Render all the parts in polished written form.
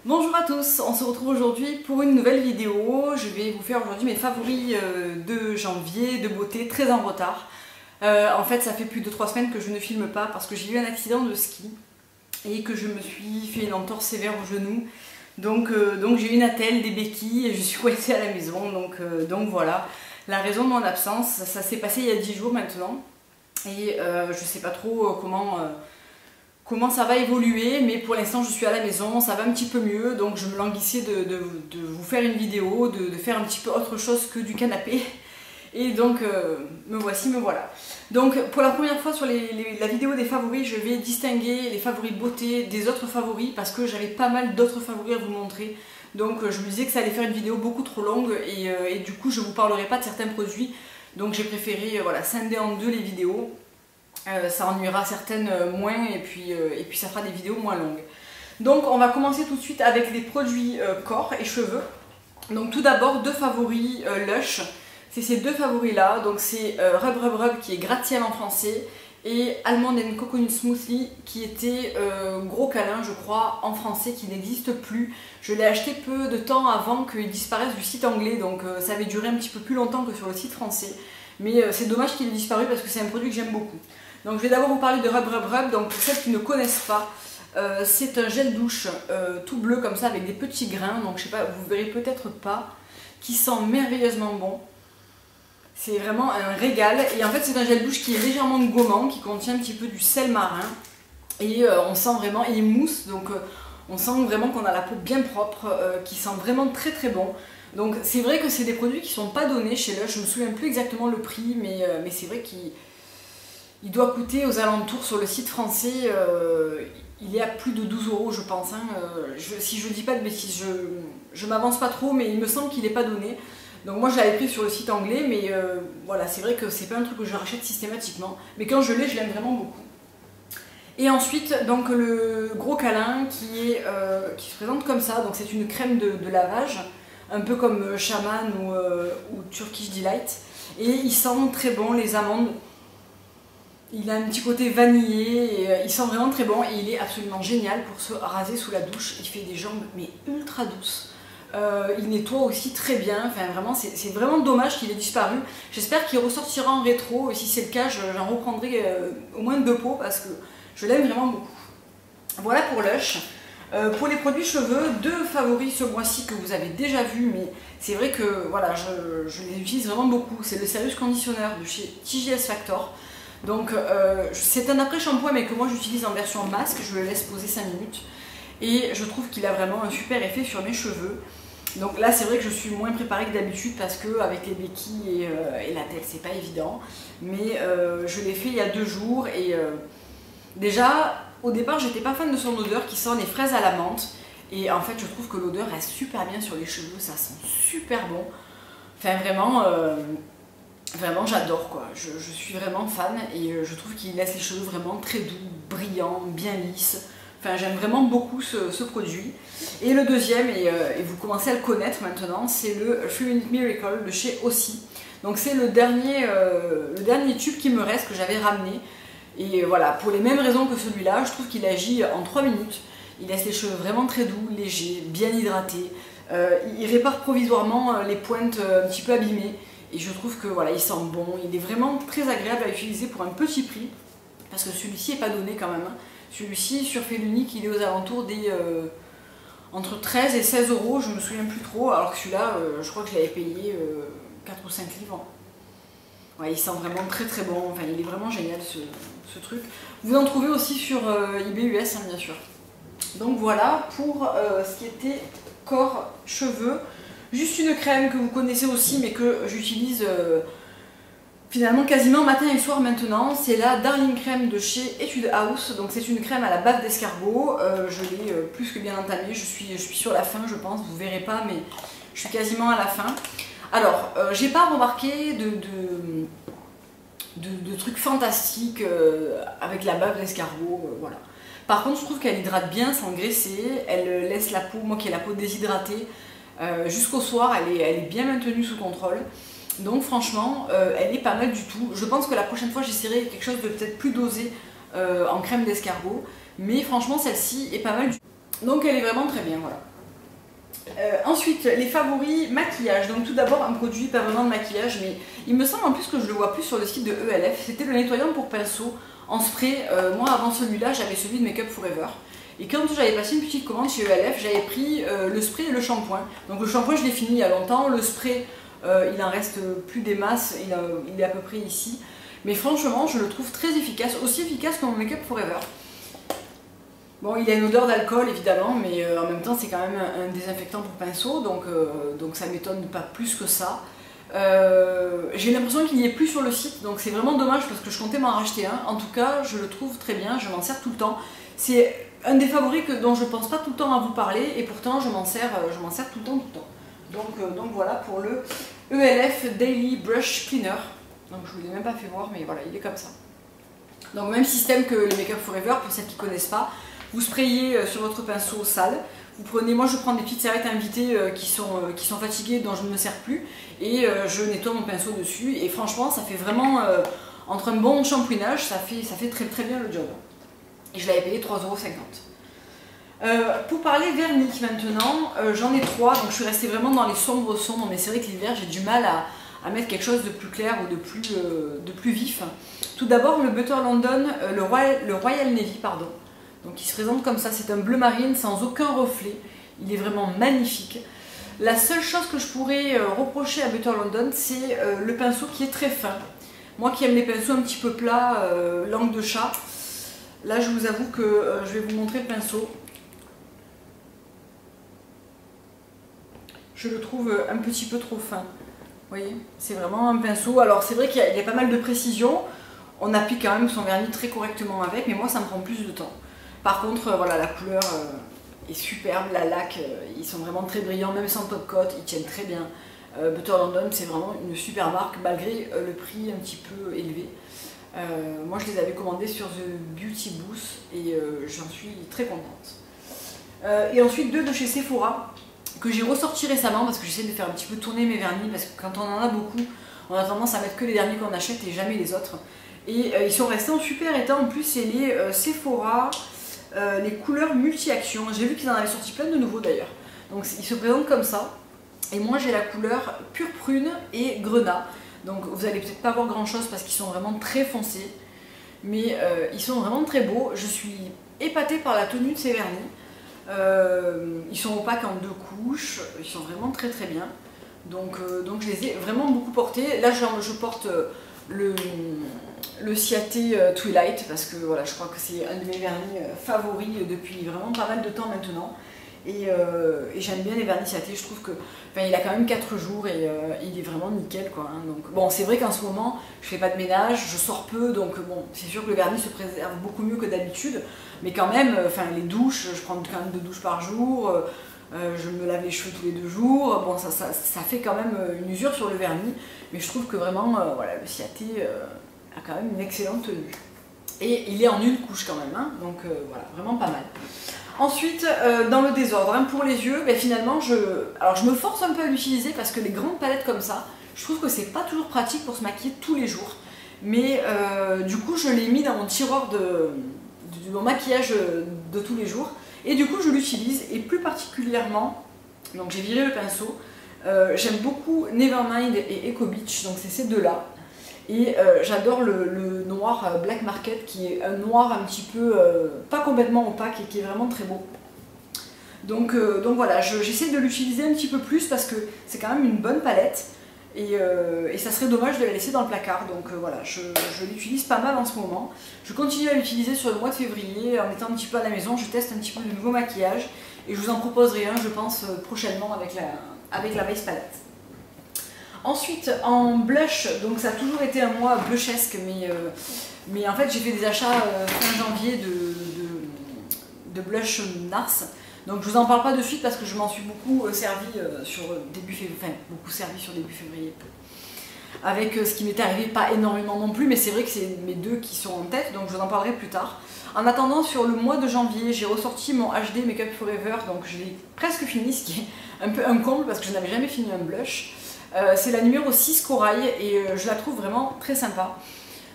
Bonjour à tous, on se retrouve aujourd'hui pour une nouvelle vidéo. Je vais vous faire aujourd'hui mes favoris de janvier, de beauté, très en retard. En fait, ça fait plus de 3 semaines que je ne filme pas parce que j'ai eu un accident de ski et que je me suis fait une entorse sévère au genou. Donc j'ai eu une attelle, des béquilles et je suis coincée à la maison. Donc voilà, la raison de mon absence, ça s'est passé il y a 10 jours maintenant. Et je sais pas trop comment ça va évoluer, mais pour l'instant je suis à la maison, ça va un petit peu mieux, donc je me languissais de vous faire une vidéo, de faire un petit peu autre chose que du canapé. Et donc me voici, me voilà. Donc pour la première fois sur la vidéo des favoris, je vais distinguer les favoris beauté des autres favoris parce que j'avais pas mal d'autres favoris à vous montrer. Donc je me disais que ça allait faire une vidéo beaucoup trop longue et du coup je vous parlerai pas de certains produits. Donc j'ai préféré voilà, scinder en deux les vidéos. Ça ennuiera certaines moins et puis ça fera des vidéos moins longues. Donc on va commencer tout de suite avec les produits corps et cheveux. Donc tout d'abord deux favoris Lush. C'est ces deux favoris là, donc c'est Rub Rub Rub qui est gratte-ciel en français et Almond and Coconut Smoothie qui était gros câlin je crois en français, qui n'existe plus. Je l'ai acheté peu de temps avant qu'il disparaisse du site anglais, donc ça avait duré un petit peu plus longtemps que sur le site français. Mais c'est dommage qu'il ait disparu parce que c'est un produit que j'aime beaucoup. Donc je vais d'abord vous parler de Rub Rub Rub. Donc pour celles qui ne connaissent pas, c'est un gel douche tout bleu comme ça avec des petits grains. Donc je sais pas, vous verrez peut-être pas, qui sent merveilleusement bon. C'est vraiment un régal. Et en fait c'est un gel douche qui est légèrement gommant, qui contient un petit peu du sel marin. Et on sent vraiment, il mousse, donc on sent vraiment qu'on a la peau bien propre, qui sent vraiment très très bon. Donc c'est vrai que c'est des produits qui sont pas donnés chez Lush. Je me souviens plus exactement le prix, mais c'est vrai qu'il doit coûter aux alentours sur le site français, il est à plus de 12 € je pense. Hein. Si je dis pas de bêtises, je m'avance pas trop, mais il me semble qu'il n'est pas donné. Donc moi je l'avais pris sur le site anglais, mais voilà, c'est vrai que c'est pas un truc que je rachète systématiquement. Mais quand je l'ai, je l'aime vraiment beaucoup. Et ensuite, donc le gros câlin qui se présente comme ça. Donc c'est une crème de lavage, un peu comme Shaman ou Turkish Delight. Et il sent très bon les amandes. Il a un petit côté vanillé, et, il sent vraiment très bon et il est absolument génial pour se raser sous la douche. Il fait des jambes mais ultra douces. Il nettoie aussi très bien, enfin vraiment c'est vraiment dommage qu'il ait disparu. J'espère qu'il ressortira en rétro et si c'est le cas j'en reprendrai au moins 2 pots parce que je l'aime vraiment beaucoup. Voilà pour Lush. Pour les produits cheveux, deux favoris ce mois-ci que vous avez déjà vus, mais c'est vrai que voilà, je les utilise vraiment beaucoup. C'est le Serious Conditioner de chez TJS Factor. Donc c'est un après-shampoing mais que moi j'utilise en version masque, je le laisse poser 5 minutes et je trouve qu'il a vraiment un super effet sur mes cheveux. Donc là c'est vrai que je suis moins préparée que d'habitude parce que avec les béquilles et la tête c'est pas évident, mais je l'ai fait il y a 2 jours et déjà au départ j'étais pas fan de son odeur qui sent les fraises à la menthe et en fait je trouve que l'odeur reste super bien sur les cheveux, ça sent super bon. Enfin vraiment j'adore quoi, je suis vraiment fan et je trouve qu'il laisse les cheveux vraiment très doux, brillants, bien lisses. Enfin j'aime vraiment beaucoup ce produit. Et le deuxième, et vous commencez à le connaître maintenant, c'est le 3 Minute Miracle de chez Aussie. Donc c'est le dernier tube qui me reste que j'avais ramené. Et voilà, pour les mêmes raisons que celui-là, je trouve qu'il agit en 3 minutes. Il laisse les cheveux vraiment très doux, légers, bien hydratés. Il répare provisoirement les pointes un petit peu abîmées. Et je trouve que voilà, il sent bon, il est vraiment très agréable à utiliser pour un petit prix. Parce que celui-ci n'est pas donné quand même. Celui-ci, sur Felunique, il est aux alentours des entre 13 et 16 €, je me souviens plus trop. Alors que celui-là, je crois que je l'avais payé 4 ou 5 livres. Ouais, il sent vraiment très très bon, enfin il est vraiment génial ce truc. Vous en trouvez aussi sur eBay US, hein, bien sûr. Donc voilà pour ce qui était corps, cheveux. Juste une crème que vous connaissez aussi mais que j'utilise finalement quasiment matin et soir maintenant. C'est la Darling Crème de chez Etude House. Donc c'est une crème à la bave d'escargot. Je l'ai plus que bien entamée. Je suis sur la fin je pense, vous verrez pas mais je suis quasiment à la fin. Alors j'ai pas remarqué de trucs fantastiques avec la bave d'escargot, voilà. Par contre je trouve qu'elle hydrate bien sans graisser. Elle laisse la peau, moi qui ai la peau déshydratée, jusqu'au soir, elle est bien maintenue sous contrôle. Donc franchement, elle est pas mal du tout. Je pense que la prochaine fois, j'essaierai quelque chose de peut-être plus dosé en crème d'escargot. Mais franchement, celle-ci est pas mal du tout. Donc elle est vraiment très bien, voilà. Ensuite, les favoris maquillage. Donc tout d'abord un produit pas vraiment de maquillage, mais il me semble en plus que je le vois plus sur le site de ELF. C'était le nettoyant pour pinceau en spray. Moi avant celui-là j'avais celui de Make Up Forever. Et quand j'avais passé une petite commande chez ELF, j'avais pris le spray et le shampoing. Donc le shampoing je l'ai fini il y a longtemps, le spray il en reste plus des masses, il est à peu près ici. Mais franchement je le trouve très efficace, aussi efficace que mon Make Up Forever. Bon, il a une odeur d'alcool évidemment, mais en même temps c'est quand même un désinfectant pour pinceau, donc ça m'étonne pas plus que ça. J'ai l'impression qu'il n'y est plus sur le site, donc c'est vraiment dommage parce que je comptais m'en racheter un. En tout cas, je le trouve très bien, je m'en sers tout le temps. C'est un des favoris dont je pense pas tout le temps à vous parler, et pourtant je m'en sers tout le temps, Donc voilà pour le ELF Daily Brush Cleaner. Donc je vous l'ai même pas fait voir, mais voilà, il est comme ça. Donc même système que les Make Up Forever, pour celles qui ne connaissent pas. Vous sprayez sur votre pinceau sale, vous prenez, moi je prends des petites serviettes invitées qui sont fatiguées, dont je ne me sers plus, et je nettoie mon pinceau dessus, et franchement ça fait vraiment, entre un bon shampouinage, ça fait très très bien le job. Et je l'avais payé 3,50 €. Pour parler vernis maintenant, j'en ai 3, donc je suis restée vraiment dans les sombres, mais c'est vrai que l'hiver j'ai du mal à mettre quelque chose de plus clair ou de plus vif. Tout d'abord le Butter London, le Royal Navy, pardon. Donc il se présente comme ça, c'est un bleu marine sans aucun reflet, il est vraiment magnifique. La seule chose que je pourrais reprocher à Butter London, c'est le pinceau qui est très fin. Moi qui aime les pinceaux un petit peu plats, langue de chat, là je vous avoue que je vais vous montrer le pinceau. Je le trouve un petit peu trop fin. Vous voyez, c'est vraiment un pinceau, alors c'est vrai qu'il y a pas mal de précision, on applique quand même son vernis très correctement avec, mais moi ça me prend plus de temps. Par contre, voilà, la couleur est superbe, la laque, ils sont vraiment très brillants, même sans top coat, ils tiennent très bien. Butter London, c'est vraiment une super marque, malgré le prix un petit peu élevé. Moi, je les avais commandés sur The Beauty Booth et j'en suis très contente. Et ensuite, 2 de chez Sephora, que j'ai ressorti récemment, parce que j'essaie de faire un petit peu tourner mes vernis, parce que quand on en a beaucoup, on a tendance à mettre que les derniers qu'on achète et jamais les autres. Et ils sont restés en super état, en plus, c'est les Sephora... les couleurs multi-actions. J'ai vu qu'ils en avaient sorti plein de nouveaux d'ailleurs. Donc ils se présentent comme ça. Et moi j'ai la couleur pure prune et grenat. Donc vous allez peut-être pas voir grand chose parce qu'ils sont vraiment très foncés. Mais ils sont vraiment très beaux. Je suis épatée par la tenue de ces vernis. Ils sont opaques en 2 couches. Ils sont vraiment très très bien. Donc je les ai vraiment beaucoup portés. Là je porte le Ciaté Twilight parce que voilà, je crois que c'est un de mes vernis favoris depuis vraiment pas mal de temps maintenant, et j'aime bien les vernis Ciaté. Je trouve que il a quand même 4 jours et il est vraiment nickel quoi, hein. Donc bon, c'est vrai qu'en ce moment je fais pas de ménage, je sors peu, donc bon, c'est sûr que le vernis se préserve beaucoup mieux que d'habitude, mais quand même, les douches, je prends quand même 2 douches par jour, je me lave les cheveux tous les 2 jours, bon ça fait quand même une usure sur le vernis, mais je trouve que vraiment voilà, le Ciaté a quand même une excellente tenue. Et il est en 1 couche quand même, hein, donc voilà, vraiment pas mal. Ensuite, dans le désordre, hein, pour les yeux, finalement, je me force un peu à l'utiliser parce que les grandes palettes comme ça, je trouve que c'est pas toujours pratique pour se maquiller tous les jours. Mais du coup, je l'ai mis dans mon tiroir de mon maquillage de tous les jours. Et du coup, je l'utilise, et plus particulièrement, donc j'ai viré le pinceau, j'aime beaucoup Nevermind et Eco Beach, donc c'est ces deux-là. Et j'adore le noir Black Market, qui est un noir un petit peu, pas complètement opaque, et qui est vraiment très beau. Donc voilà, j'essaie de l'utiliser un petit peu plus parce que c'est quand même une bonne palette. Et ça serait dommage de la laisser dans le placard, donc voilà, je l'utilise pas mal en ce moment. Je continue à l'utiliser sur le mois de février, en étant un petit peu à la maison, je teste un petit peu de nouveaux maquillages, et je vous en proposerai un, je pense, prochainement avec la Base Palette. Ensuite, en blush, donc ça a toujours été un mois blushesque, mais en fait j'ai fait des achats fin janvier de blush NARS. Donc je vous en parle pas de suite parce que je m'en suis beaucoup servi sur début février. Avec ce qui m'est arrivé, pas énormément non plus, mais c'est vrai que c'est mes 2 qui sont en tête, donc je vous en parlerai plus tard. En attendant, sur le mois de janvier, j'ai ressorti mon HD Make Up Forever, donc je l'ai presque fini, ce qui est un peu un comble parce que je n'avais jamais fini un blush. C'est la numéro 6 Corail et je la trouve vraiment très sympa.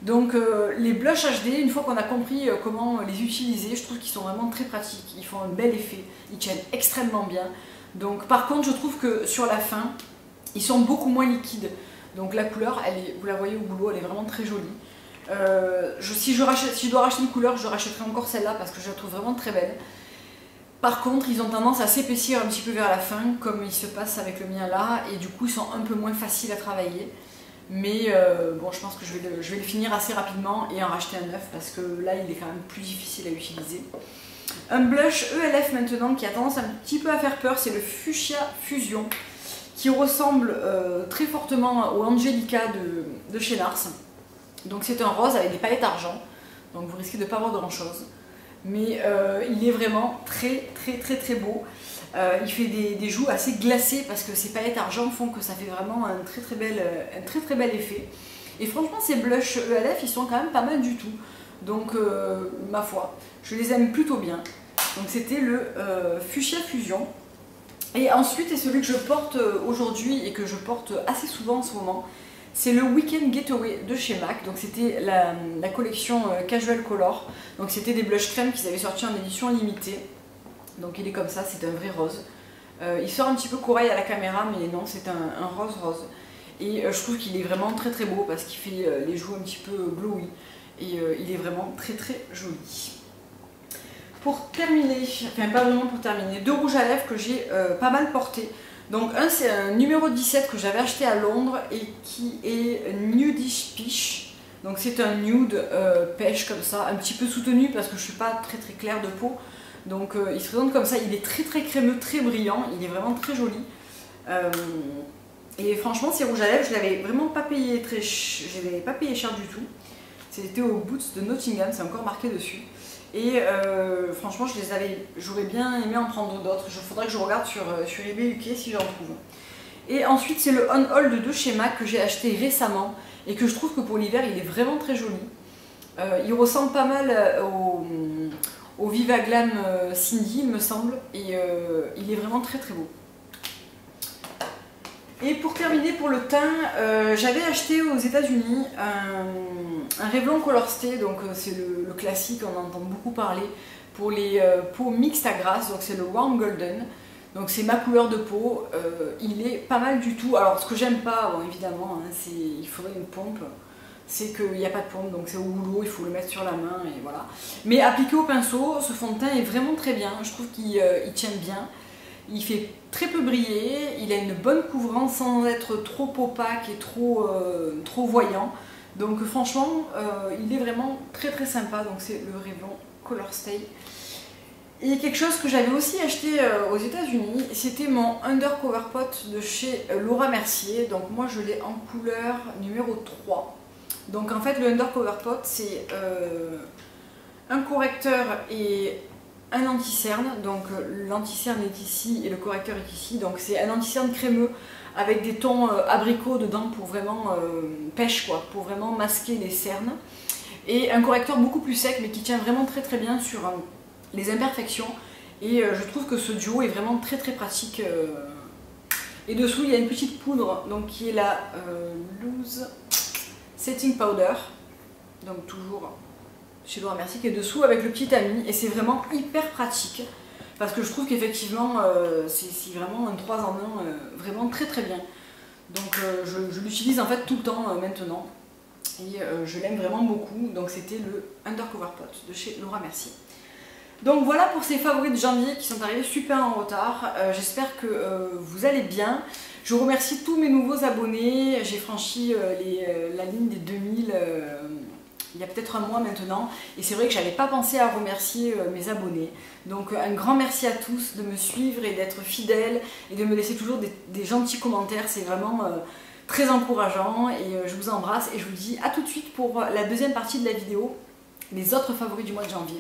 Donc les blushs HD, une fois qu'on a compris comment les utiliser, je trouve qu'ils sont vraiment très pratiques, ils font un bel effet, ils tiennent extrêmement bien. Donc par contre je trouve que sur la fin, ils sont beaucoup moins liquides. Donc la couleur, vous la voyez au boulot, elle est vraiment très jolie. Si je dois racheter une couleur, je rachèterai encore celle-là parce que je la trouve vraiment très belle. Par contre, ils ont tendance à s'épaissir un petit peu vers la fin, comme il se passe avec le mien là, et du coup ils sont un peu moins faciles à travailler. Mais bon, je pense que je vais le finir assez rapidement et en racheter un neuf parce que là il est quand même plus difficile à utiliser. Un blush ELF maintenant qui a tendance un petit peu à faire peur, c'est le Fuchsia Fusion, qui ressemble très fortement au Angelica de chez NARS. Donc c'est un rose avec des paillettes argent, donc vous risquez de ne pas voir grand chose. Mais il est vraiment très beau. Il fait des joues assez glacées parce que ces paillettes argent font que ça fait vraiment un très bel effet. Et franchement ces blushs ELF ils sont quand même pas mal du tout. Donc ma foi, je les aime plutôt bien. Donc c'était le Fuchsia Fusion. Et ensuite, et celui que je porte aujourd'hui et que je porte assez souvent en ce moment, c'est le Weekend Getaway de chez MAC. Donc c'était la collection Casual Color. Donc c'était des blushs crème qu'ils avaient sortis en édition limitée. Donc il est comme ça, c'est un vrai rose. Il sort un petit peu corail à la caméra, mais non, c'est un rose. Et je trouve qu'il est vraiment très beau parce qu'il fait les joues un petit peu glowy. Et il est vraiment très joli. Pour terminer, enfin pas vraiment pour terminer, deux rouges à lèvres que j'ai pas mal portés. Donc un c'est un numéro 17 que j'avais acheté à Londres et qui est Nudish Peach. Donc c'est un nude pêche comme ça, un petit peu soutenu parce que je suis pas très claire de peau. Donc il se présente comme ça, il est très crémeux, très brillant, il est vraiment très joli. Et franchement ces rouges à lèvres je l'avais vraiment pas payé pas payé cher du tout. C'était au Boots de Nottingham, c'est encore marqué dessus. Et franchement j'aurais bien aimé en prendre d'autres. Il faudrait que je regarde sur eBay UK si j'en trouve. Et ensuite c'est le On Hold de chez MAC que j'ai acheté récemment et que je trouve que pour l'hiver il est vraiment très joli. Il ressemble pas mal au Viva Glam Cindy il me semble, et il est vraiment très beau. Et pour terminer pour le teint, j'avais acheté aux États-Unis un Revlon Color Stay, donc c'est le classique, on entend beaucoup parler, pour les peaux mixtes à grasse, donc c'est le Warm Golden. Donc c'est ma couleur de peau, il est pas mal du tout. Alors ce que j'aime pas, bon, évidemment, hein, il faudrait une pompe, c'est qu'il n'y a pas de pompe, donc c'est au boulot, il faut le mettre sur la main et voilà. Mais appliqué au pinceau, ce fond de teint est vraiment très bien, je trouve qu'il tient bien. Il fait très peu briller, il a une bonne couvrance sans être trop opaque et trop voyant. Donc franchement, il est vraiment très sympa. Donc c'est le Revlon Color Stay. Et quelque chose que j'avais aussi acheté aux États-Unis, c'était mon Undercover Pot de chez Laura Mercier. Donc moi je l'ai en couleur numéro 3. Donc en fait le Undercover Pot c'est un correcteur et un anti-cerne, donc l'anti-cerne est ici et le correcteur est ici, donc c'est un anti-cerne crémeux avec des tons abricots dedans pour vraiment pêche quoi, pour vraiment masquer les cernes, et un correcteur beaucoup plus sec mais qui tient vraiment très bien sur les imperfections, et je trouve que ce duo est vraiment très pratique. Et dessous il y a une petite poudre donc qui est la Loose Setting Powder, donc toujours chez Laura Mercier, qui est dessous avec le petit tamis, et c'est vraiment hyper pratique parce que je trouve qu'effectivement c'est vraiment un 3 en 1 vraiment très bien. Donc je l'utilise en fait tout le temps maintenant et je l'aime vraiment beaucoup. Donc c'était le Undercover Pot de chez Laura Mercier. Donc voilà pour ces favoris de janvier qui sont arrivés super en retard. J'espère que vous allez bien. Je remercie tous mes nouveaux abonnés. J'ai franchi la ligne des 2000 il y a peut-être un mois maintenant, et c'est vrai que j'avais pas pensé à remercier mes abonnés. Donc un grand merci à tous de me suivre et d'être fidèles et de me laisser toujours des gentils commentaires, c'est vraiment très encourageant, et je vous embrasse et je vous dis à tout de suite pour la deuxième partie de la vidéo, les autres favoris du mois de janvier.